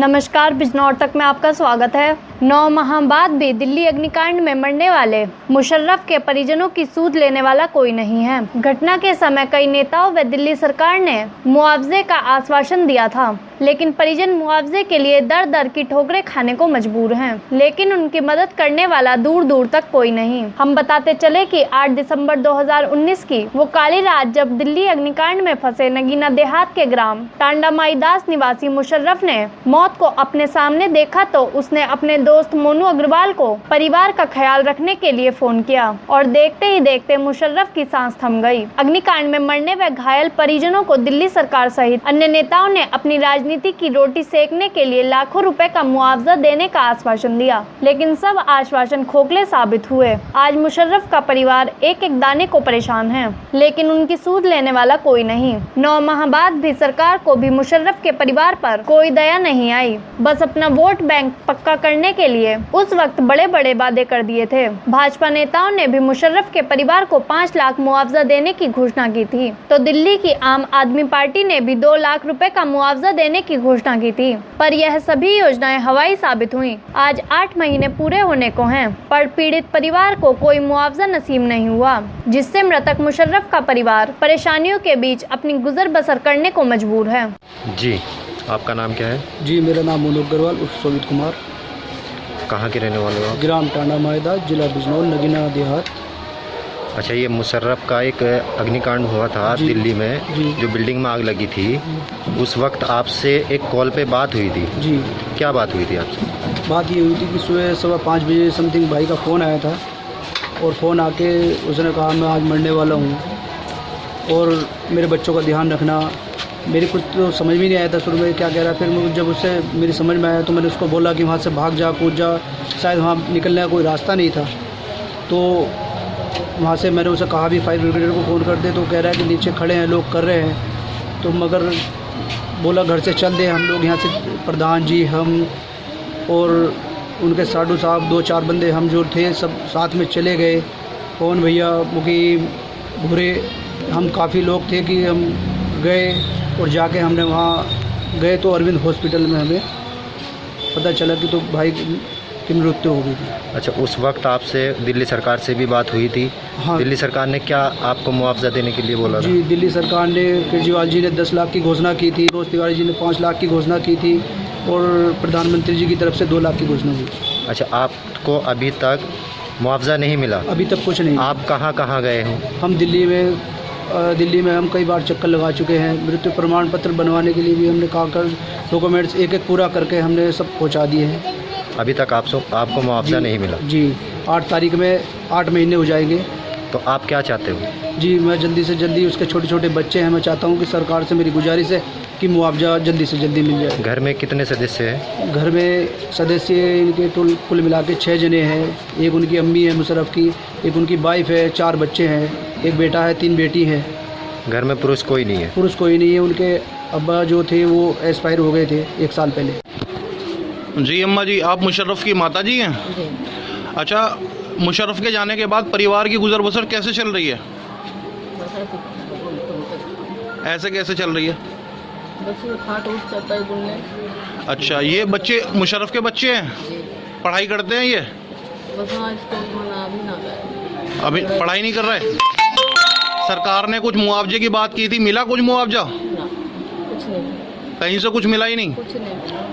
नमस्कार, बिजनौर तक में आपका स्वागत है। 9 माह बाद भी दिल्ली अग्निकांड में मरने वाले मुशर्रफ के परिजनों की सूद लेने वाला कोई नहीं है। घटना के समय कई नेताओं व दिल्ली सरकार ने मुआवजे का आश्वासन दिया था, लेकिन परिजन मुआवजे के लिए दर दर की ठोकरें खाने को मजबूर हैं। लेकिन उनकी मदद करने वाला दूर दूर तक कोई नहीं। हम बताते चले कि 8 दिसंबर 2019 की वो काली रात जब दिल्ली अग्निकांड में फंसे नगीना देहात के ग्राम टांडा माईदास निवासी मुशर्रफ ने मौत को अपने सामने देखा तो उसने अपने दोस्त मोनू अग्रवाल को परिवार का ख्याल रखने के लिए फोन किया और देखते ही देखते मुशर्रफ की सांस थम गई। अग्निकांड में मरने व घायल परिजनों को दिल्ली सरकार सहित अन्य नेताओं ने अपनी राजनीति की रोटी सेकने के लिए लाखों रुपए का मुआवजा देने का आश्वासन दिया, लेकिन सब आश्वासन खोखले साबित हुए। आज मुशर्रफ का परिवार एक एक दाने को परेशान है, लेकिन उनकी सूद लेने वाला कोई नहीं। 9 माह बाद भी सरकार को भी मुशर्रफ के परिवार पर कोई दया नहीं आई। बस अपना वोट बैंक पक्का करने के लिए उस वक्त बड़े बड़े वादे कर दिए थे। भाजपा नेताओं ने भी मुशर्रफ के परिवार को 5 लाख मुआवजा देने की घोषणा की थी, तो दिल्ली की आम आदमी पार्टी ने भी 2 लाख रुपए का मुआवजा देने की घोषणा की थी, पर यह सभी योजनाएं हवाई साबित हुई। आज 8 महीने पूरे होने को हैं, पर पीड़ित परिवार को कोई मुआवजा नसीब नहीं हुआ, जिससे मृतक मुशर्रफ का परिवार परेशानियों के बीच अपनी गुजर बसर करने को मजबूर है। जी, आपका नाम क्या है? जी, मेरा नाम मोनू अग्रवाल उर्फ सोवित कुमार। कहाँ के रहने वाले हो आप? ग्राम टांडा माईदास, जिला बिजनौर, नगीना देहात। अच्छा, ये मुशर्रफ का एक अग्निकांड हुआ था दिल्ली में, जो बिल्डिंग में आग लगी थी। उस वक्त आपसे एक कॉल पे बात हुई थी। जी, क्या बात हुई थी आपसे? बात ये हुई थी कि सुबह 5:15 बजे समथिंग भाई का फ़ोन आया था और फ़ोन आके उसने कहा मैं आज मरने वाला हूँ और मेरे बच्चों का ध्यान रखना। मेरी कुछ तो समझ भी नहीं आया था शुरू में क्या कह रहा है। फिर जब उससे मेरी समझ में आया तो मैंने उसको बोला कि वहाँ से भाग जा, कूद जा, शायद वहाँ निकलने का कोई रास्ता नहीं था। तो वहाँ से मैंने उसे कहा भी फायर ब्रिगेड को फ़ोन कर दे, तो कह रहा है कि नीचे खड़े हैं लोग, कर रहे हैं। तो मगर बोला घर से चल दे, हम लोग यहाँ से प्रधान जी, हम और उनके साधु साहब 2-4 बंदे हम जो थे सब साथ में चले गए। कौन भैया, मुखी, भूरे, हम काफ़ी लोग थे कि हम गए और जाके हमने वहाँ गए तो अरविंद हॉस्पिटल में हमें पता चला कि तो भाई की मृत्यु हो गई थी। अच्छा, उस वक्त आपसे दिल्ली सरकार से भी बात हुई थी? हाँ। दिल्ली सरकार ने क्या आपको मुआवजा देने के लिए बोला था? जी, दिल्ली सरकार ने, केजरीवाल जी ने 10 लाख की घोषणा की थी, मनोज तिवारी जी ने 5 लाख की घोषणा की थी और प्रधानमंत्री जी की तरफ से 2 लाख की घोषणा हुई। अच्छा, आपको अभी तक मुआवजा नहीं मिला? अभी तक कुछ नहीं। आप कहाँ कहाँ गए हो? हम दिल्ली में हम कई बार चक्कर लगा चुके हैं। मृत्यु प्रमाण पत्र बनवाने के लिए भी हमने कागज डॉक्यूमेंट्स एक एक पूरा करके हमने सब पहुंचा दिए हैं। अभी तक आपको मुआवजा नहीं मिला? जी, 8 तारीख में 8 महीने हो जाएंगे। तो आप क्या चाहते हो? जी, मैं जल्दी से जल्दी, उसके छोटे छोटे बच्चे हैं, मैं चाहता हूँ कि सरकार से मेरी गुजारिश है कि मुआवजा जल्दी से जल्दी मिल जाए। घर में कितने सदस्य हैं? घर में सदस्य इनके कुल मिला के 6 जने हैं। एक उनकी अम्मी है मुशर्रफ की, एक उनकी वाइफ है, 4 बच्चे हैं, एक बेटा है, 3 बेटी हैं। घर में पुरुष कोई नहीं है? पुरुष कोई नहीं है। उनके अब्बा जो थे वो एक्सपायर हो गए थे 1 साल पहले। जी अम्मा जी, आप मुशर्रफ की माता जी हैं? अच्छा, मुशर्रफ के जाने के बाद परिवार की गुजर बसर कैसे चल रही है? ऐसे कैसे चल रही है? अच्छा, ये बच्चे मुशर्रफ के बच्चे हैं? पढ़ाई करते हैं ये? अभी पढ़ाई नहीं कर रहे? सरकार ने कुछ मुआवजे की बात की थी, मिला कुछ मुआवजा? कुछ नहीं, कहीं से कुछ मिला ही नहीं? कुछ नहीं।